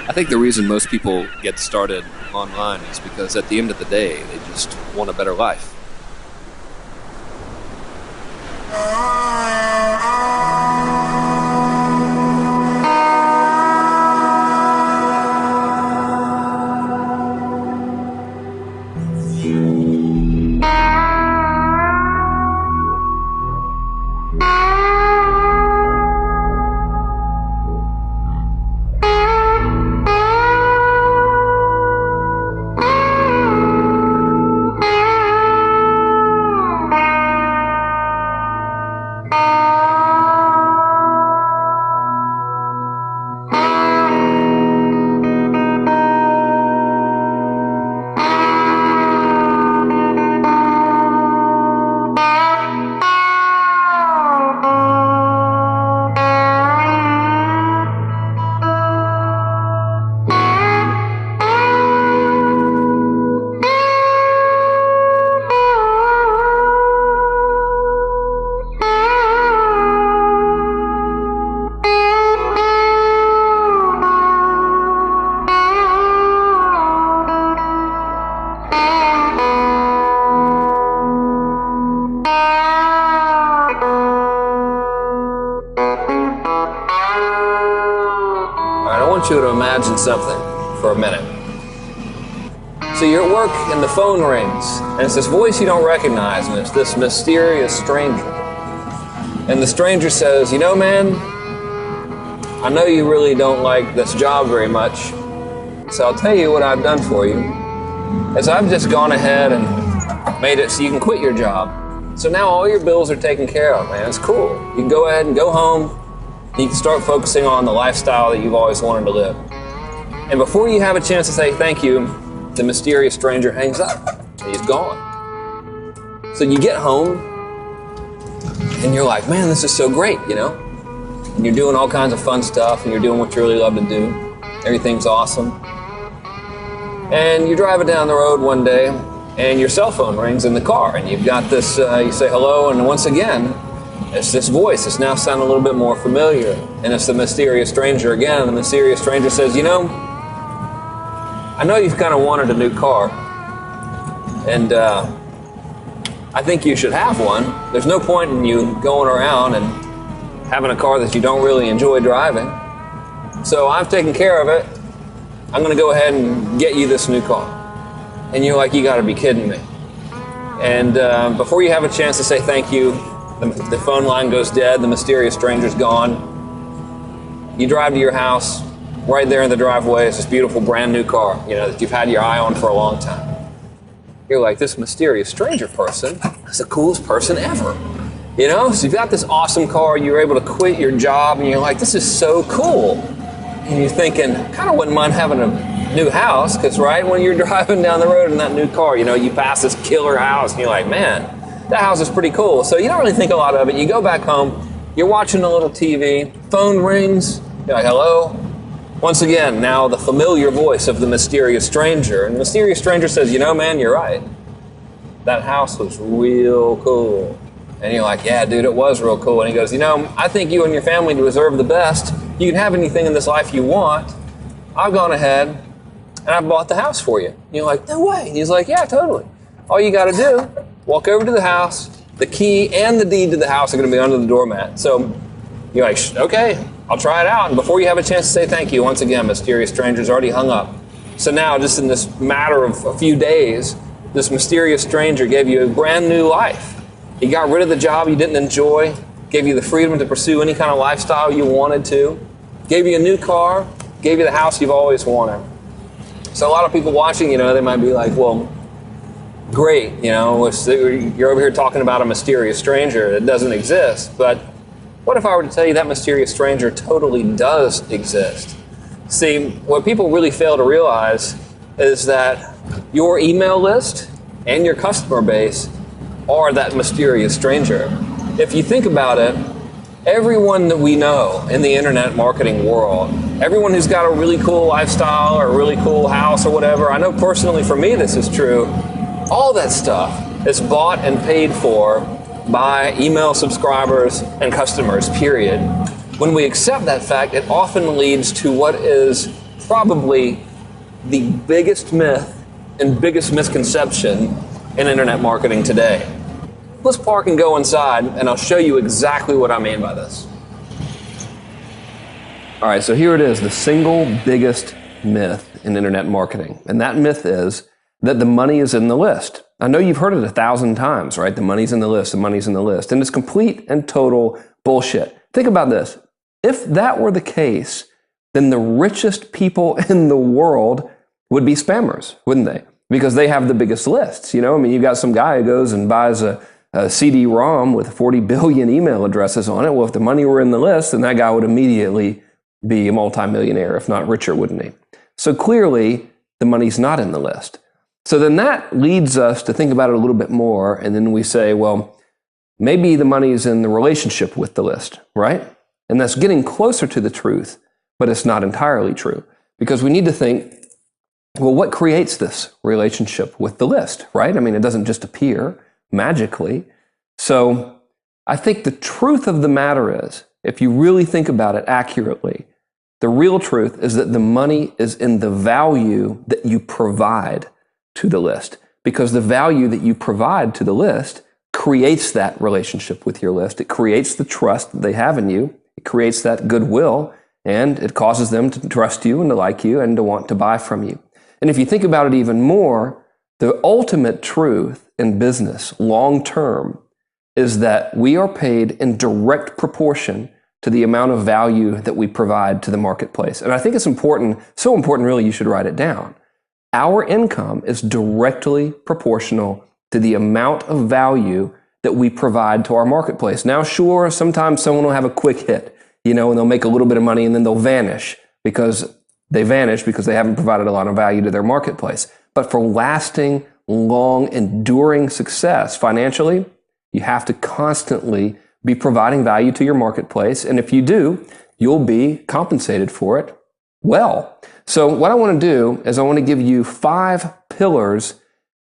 I think the reason most people get started online is because at the end of the day, they just want a better life. You to imagine something for a minute. So you're at work and the phone rings and it's this voice you don't recognize and it's this mysterious stranger. And the stranger says, you know, man, I know you really don't like this job very much, so I'll tell you what I've done for you is I've just gone ahead and made it so you can quit your job. So now all your bills are taken care of, man. It's cool. You can go ahead and go home. You can start focusing on the lifestyle that you've always wanted to live. And before you have a chance to say thank you, the mysterious stranger hangs up. He's gone. So you get home, and you're like, man, this is so great, you know? And you're doing all kinds of fun stuff, and you're doing what you really love to do. Everything's awesome. And you're driving down the road one day, and your cell phone rings in the car, and you've got this, you say hello, and once again, it's this voice. It's now sounding a little bit more familiar. And it's the mysterious stranger again. And the mysterious stranger says, you know, I know you've kind of wanted a new car. And I think you should have one. There's no point in you going around and having a car that you don't really enjoy driving. So I've taken care of it. I'm going to go ahead and get you this new car. And you're like, you got to be kidding me. And before you have a chance to say thank you, the phone line goes dead, the mysterious stranger's gone. You drive to your house, right there in the driveway is this beautiful brand new car, you know, that you've had your eye on for a long time. You're like, this mysterious stranger person is the coolest person ever. You know, so you've got this awesome car, you're able to quit your job, and you're like, this is so cool. And you're thinking, kind of wouldn't mind having a new house, because right when you're driving down the road in that new car, you know, you pass this killer house, and you're like, man, that house is pretty cool. So you don't really think a lot of it. You go back home, you're watching a little TV, phone rings, you're like, hello? Once again, now the familiar voice of the mysterious stranger. And the mysterious stranger says, you know, man, you're right. That house was real cool. And you're like, yeah, dude, it was real cool. And he goes, you know, I think you and your family deserve the best. You can have anything in this life you want. I've gone ahead and I bought the house for you. And you're like, no way. And he's like, yeah, totally. All you got to do, walk over to the house. The key and the deed to the house are going to be under the doormat. So you're like, okay, I'll try it out. And before you have a chance to say thank you, once again, mysterious stranger's already hung up. So now, just in this matter of a few days, this mysterious stranger gave you a brand new life. He got rid of the job you didn't enjoy, gave you the freedom to pursue any kind of lifestyle you wanted to, gave you a new car, gave you the house you've always wanted. So a lot of people watching, you know, they might be like, well, great, you know, you're over here talking about a mysterious stranger that doesn't exist, but what if I were to tell you that mysterious stranger totally does exist? See, what people really fail to realize is that your email list and your customer base are that mysterious stranger. If you think about it, everyone that we know in the internet marketing world Everyone who's got a really cool lifestyle or a really cool house or whatever, I know personally for me this is true, all that stuff is bought and paid for by email subscribers and customers, period. When we accept that fact, it often leads to what is probably the biggest myth and biggest misconception in internet marketing today. Let's park and go inside, and I'll show you exactly what I mean by this. All right, so here it is, the single biggest myth in internet marketing. And that myth is that the money is in the list. I know you've heard it 1,000 times, right? The money's in the list, the money's in the list. And it's complete and total bullshit. Think about this. If that were the case, then the richest people in the world would be spammers, wouldn't they? Because they have the biggest lists. You know, I mean, you've got some guy who goes and buys a CD-ROM with 40 billion email addresses on it. Well, if the money were in the list, then that guy would immediately be a multimillionaire, if not richer, wouldn't he? So clearly, the money's not in the list. So then that leads us to think about it a little bit more, and then we say, well, maybe the money is in the relationship with the list, right? And that's getting closer to the truth, but it's not entirely true. Because we need to think, well, what creates this relationship with the list, right? I mean, it doesn't just appear magically. So I think the truth of the matter is, if you really think about it accurately, the real truth is that the money is in the value that you provide to the list. Because the value that you provide to the list creates that relationship with your list. It creates the trust that they have in you. It creates that goodwill, and it causes them to trust you and to like you and to want to buy from you. And if you think about it even more, the ultimate truth in business, long term, is that we are paid in direct proportion to the amount of value that we provide to the marketplace. And I think it's important, so important really, you should write it down. Our income is directly proportional to the amount of value that we provide to our marketplace. Now, sure, sometimes someone will have a quick hit, you know, and they'll make a little bit of money and then they'll vanish because they haven't provided a lot of value to their marketplace. But for lasting, long, enduring success financially, you have to constantly be providing value to your marketplace. And if you do, you'll be compensated for it well. So what I want to do is I want to give you 5 pillars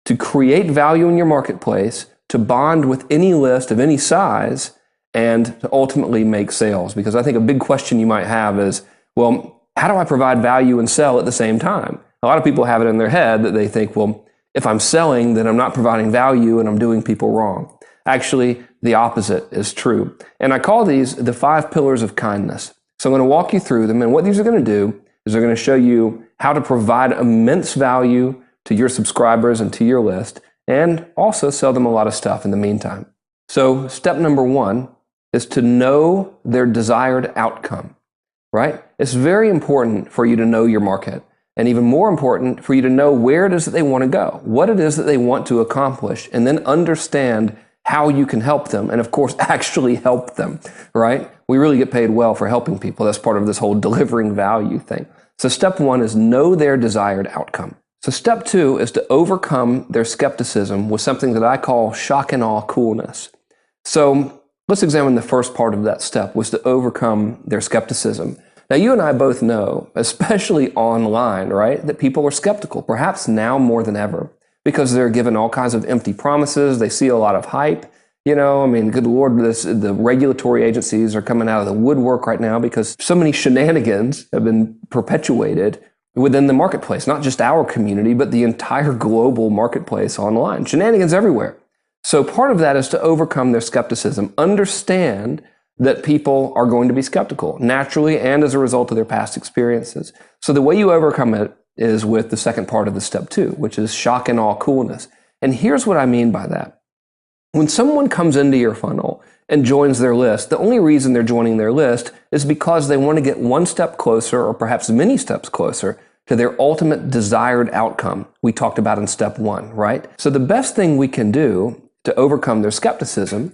to create value in your marketplace, to bond with any list of any size, and to ultimately make sales. Because I think a big question you might have is, well, how do I provide value and sell at the same time? A lot of people have it in their head that they think, well, if I'm selling, then I'm not providing value and I'm doing people wrong. Actually, the opposite is true. And I call these the 5 pillars of kindness. So I'm going to walk you through them. And what these are going to do is they're going to show you how to provide immense value to your subscribers and to your list, and also sell them a lot of stuff in the meantime. So step number 1 is to know their desired outcome, right? It's very important for you to know your market, and even more important for you to know where it is that they want to go, what it is that they want to accomplish, and then understand how you can help them, and of course, actually help them, right? We really get paid well for helping people. That's part of this whole delivering value thing. So step 1 is know their desired outcome. So step 2 is to overcome their skepticism with something that I call shock and awe coolness. So let's examine the first part of that step, was to overcome their skepticism. Now, you and I both know, especially online, right, that people are skeptical, perhaps now more than ever, because they're given all kinds of empty promises. They see a lot of hype. You know, I mean, good Lord, the regulatory agencies are coming out of the woodwork right now because so many shenanigans have been perpetuated within the marketplace, not just our community, but the entire global marketplace online. Shenanigans everywhere. So part of that is to overcome their skepticism. Understand that people are going to be skeptical, naturally and as a result of their past experiences. So the way you overcome it is with the second part of the step 2, which is shock and awe coolness. And here's what I mean by that. When someone comes into your funnel and joins their list, the only reason they're joining their list is because they want to get one step closer, or perhaps many steps closer, to their ultimate desired outcome we talked about in step 1, right? So the best thing we can do to overcome their skepticism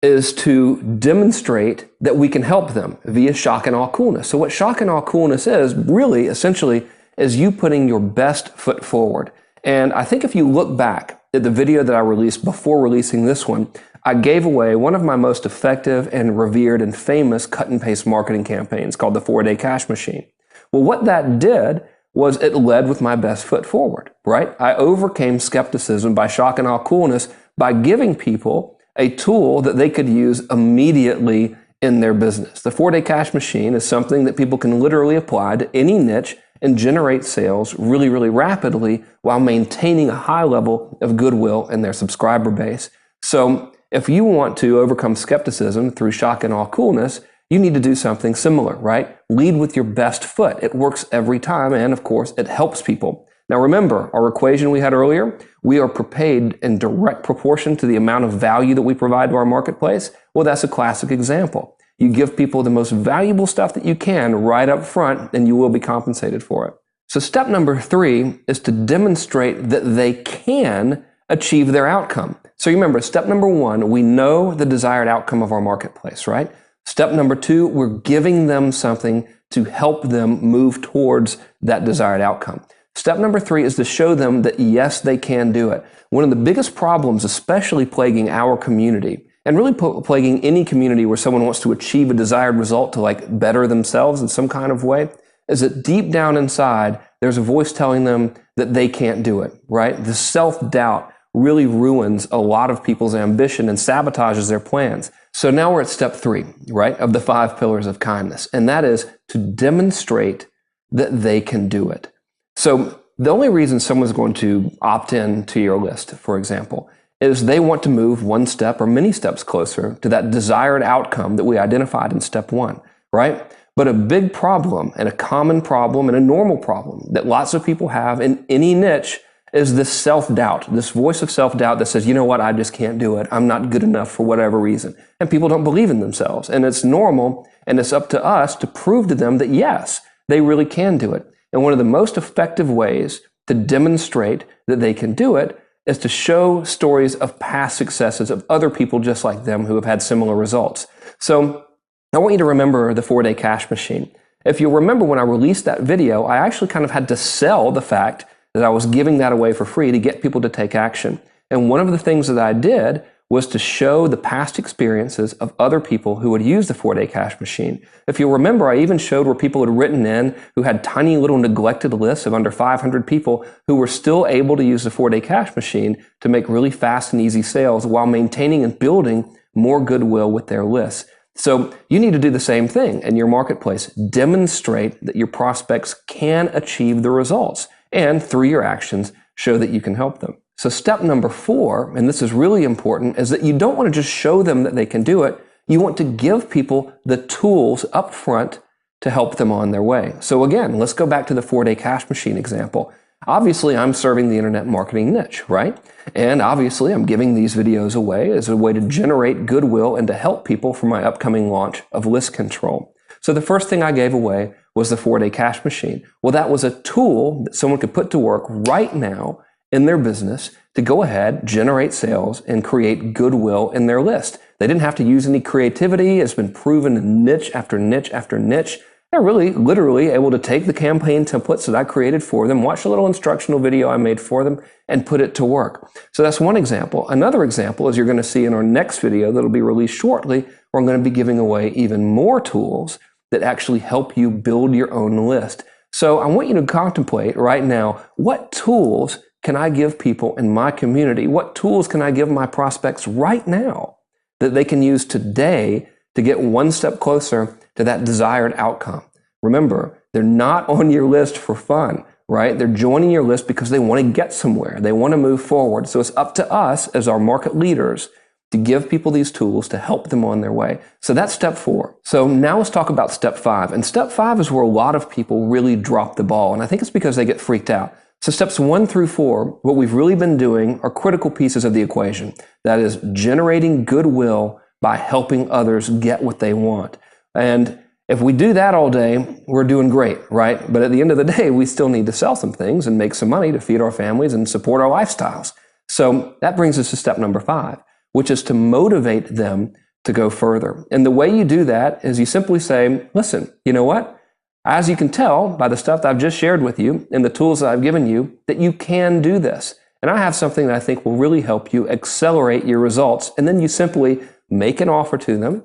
is to demonstrate that we can help them via shock and awe coolness. So what shock and awe coolness is, really, essentially, is you putting your best foot forward. And I think if you look back at the video that I released before releasing this one, I gave away one of my most effective and revered and famous cut and paste marketing campaigns called the 4-Day Cash Machine. Well, what that did was it led with my best foot forward, right? I overcame skepticism by shock and awe coolness by giving people a tool that they could use immediately in their business. The 4-day cash machine is something that people can literally apply to any niche and generate sales really, really rapidly while maintaining a high level of goodwill in their subscriber base. So if you want to overcome skepticism through shock and awe coolness, you need to do something similar, right? Lead with your best foot. It works every time, and of course, it helps people. Now remember, our equation we had earlier, we are prepaid in direct proportion to the amount of value that we provide to our marketplace. Well, that's a classic example. You give people the most valuable stuff that you can right up front, and you will be compensated for it. So step number 3 is to demonstrate that they can achieve their outcome. So remember, step number 1, we know the desired outcome of our marketplace, right? Step number 2, we're giving them something to help them move towards that desired outcome. Step number 3 is to show them that yes, they can do it. One of the biggest problems, especially plaguing our community, and really plaguing any community where someone wants to achieve a desired result to like better themselves in some kind of way, is that deep down inside, there's a voice telling them that they can't do it, right? The self-doubt really ruins a lot of people's ambition and sabotages their plans. So now we're at step 3, right, of the 5 pillars of kindness, and that is to demonstrate that they can do it. So the only reason someone's going to opt in to your list, for example, is they want to move one step or many steps closer to that desired outcome that we identified in step 1, right? But a big problem and a common problem and a normal problem that lots of people have in any niche is this self-doubt, this voice of self-doubt that says, you know what, I just can't do it. I'm not good enough for whatever reason. And people don't believe in themselves. And it's normal, and it's up to us to prove to them that yes, they really can do it. And one of the most effective ways to demonstrate that they can do it is to show stories of past successes of other people just like them who have had similar results. So I want you to remember the 4-day cash machine. If you remember when I released that video, I actually kind of had to sell the fact that I was giving that away for free to get people to take action. And one of the things that I did was to show the past experiences of other people who would use the 4-day cash machine. If you remember, I even showed where people had written in who had tiny little neglected lists of under 500 people who were still able to use the 4-day cash machine to make really fast and easy sales while maintaining and building more goodwill with their lists. So you need to do the same thing in your marketplace. Demonstrate that your prospects can achieve the results, and through your actions, show that you can help them. So step number 4, and this is really important, is that you don't want to just show them that they can do it. You want to give people the tools up front to help them on their way. So again, let's go back to the 4-day cash machine example. Obviously, I'm serving the internet marketing niche, right? And obviously, I'm giving these videos away as a way to generate goodwill and to help people for my upcoming launch of List Control. So the first thing I gave away was the 4-day cash machine. Well, that was a tool that someone could put to work right now in their business to go ahead, generate sales, and create goodwill in their list. They didn't have to use any creativity. It's been proven in niche after niche after niche. They're really literally able to take the campaign templates that I created for them, watch a little instructional video I made for them, and put it to work. So that's one example. Another example, as you're going to see in our next video that'll be released shortly, we're going to be giving away even more tools that actually help you build your own list. So I want you to contemplate right now, what tools can I give people in my community? What tools can I give my prospects right now that they can use today to get one step closer to that desired outcome? Remember, they're not on your list for fun, right? They're joining your list because they want to get somewhere. They want to move forward. So it's up to us as our market leaders to give people these tools to help them on their way. So that's step 4. So now let's talk about step 5. And step 5 is where a lot of people really drop the ball. And I think it's because they get freaked out. So steps 1 through 4, what we've really been doing are critical pieces of the equation. That is generating goodwill by helping others get what they want. And if we do that all day, we're doing great, right? But at the end of the day, we still need to sell some things and make some money to feed our families and support our lifestyles. So that brings us to step number 5, which is to motivate them to go further. And the way you do that is you simply say, listen, you know what? As you can tell by the stuff that I've just shared with you and the tools that I've given you, that you can do this. And I have something that I think will really help you accelerate your results. And then you simply make an offer to them,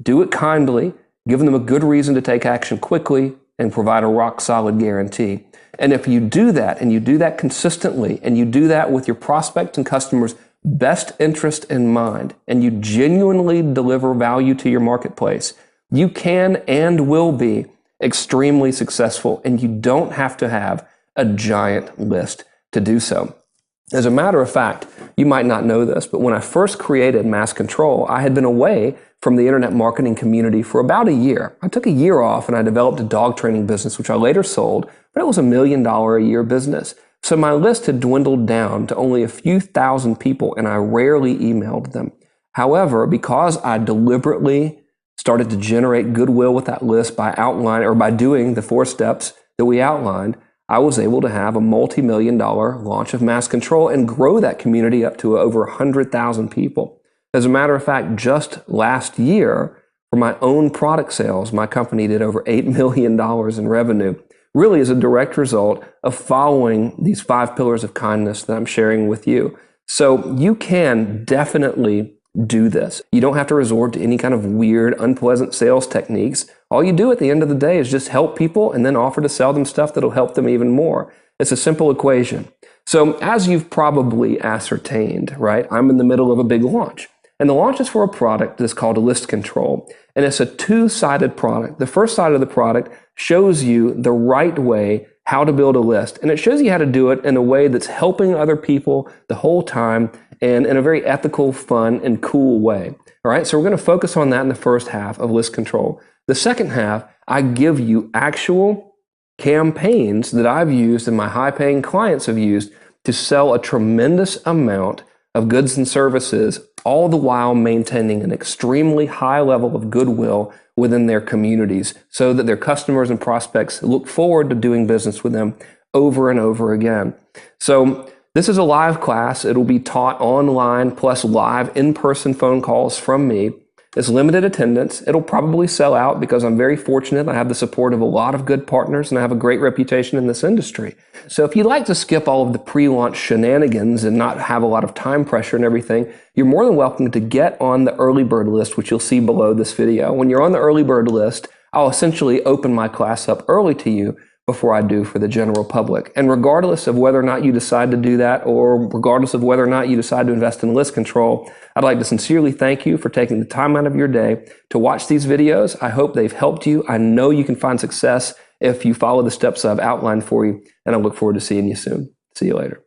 do it kindly, give them a good reason to take action quickly, and provide a rock solid guarantee. And if you do that, and you do that consistently, and you do that with your prospects and customers' best interest in mind, and you genuinely deliver value to your marketplace, you can and will be extremely successful, and you don't have to have a giant list to do so. As a matter of fact, you might not know this, but when I first created Mass Control, I had been away from the internet marketing community for about a year. I took a year off and I developed a dog training business, which I later sold, but it was $1 million a year business. So my list had dwindled down to only a few thousand people, and I rarely emailed them. However, because I deliberately started to generate goodwill with that list by doing the 4 steps that we outlined, I was able to have a multi-million-dollar launch of Mass Control and grow that community up to over 100,000 people. As a matter of fact, just last year, for my own product sales, my company did over $8 million in revenue, really as a direct result of following these 5 pillars of kindness that I'm sharing with you. So you can definitely do this. You don't have to resort to any kind of weird, unpleasant sales techniques. All you do at the end of the day is just help people and then offer to sell them stuff that'll help them even more. It's a simple equation. So as you've probably ascertained, right, I'm in the middle of a big launch. And the launch is for a product that's called a list control. And it's a 2-sided product. The first side of the product shows you the right way how to build a list. And it shows you how to do it in a way that's helping other people the whole time and in a very ethical, fun, and cool way. All right, so we're going to focus on that in the first half of list control. The second half, I give you actual campaigns that I've used and my high-paying clients have used to sell a tremendous amount of goods and services, all the while maintaining an extremely high level of goodwill within their communities so that their customers and prospects look forward to doing business with them over and over again. So this is a live class. It'll be taught online plus live in-person phone calls from me. It's limited attendance. It'll probably sell out because I'm very fortunate. I have the support of a lot of good partners and I have a great reputation in this industry. So if you'd like to skip all of the pre-launch shenanigans and not have a lot of time pressure and everything, you're more than welcome to get on the early bird list, which you'll see below this video. When you're on the early bird list, I'll essentially open my class up early to you before I do for the general public. And regardless of whether or not you decide to do that, or regardless of whether or not you decide to invest in list control, I'd like to sincerely thank you for taking the time out of your day to watch these videos. I hope they've helped you. I know you can find success if you follow the steps I've outlined for you, and I look forward to seeing you soon. See you later.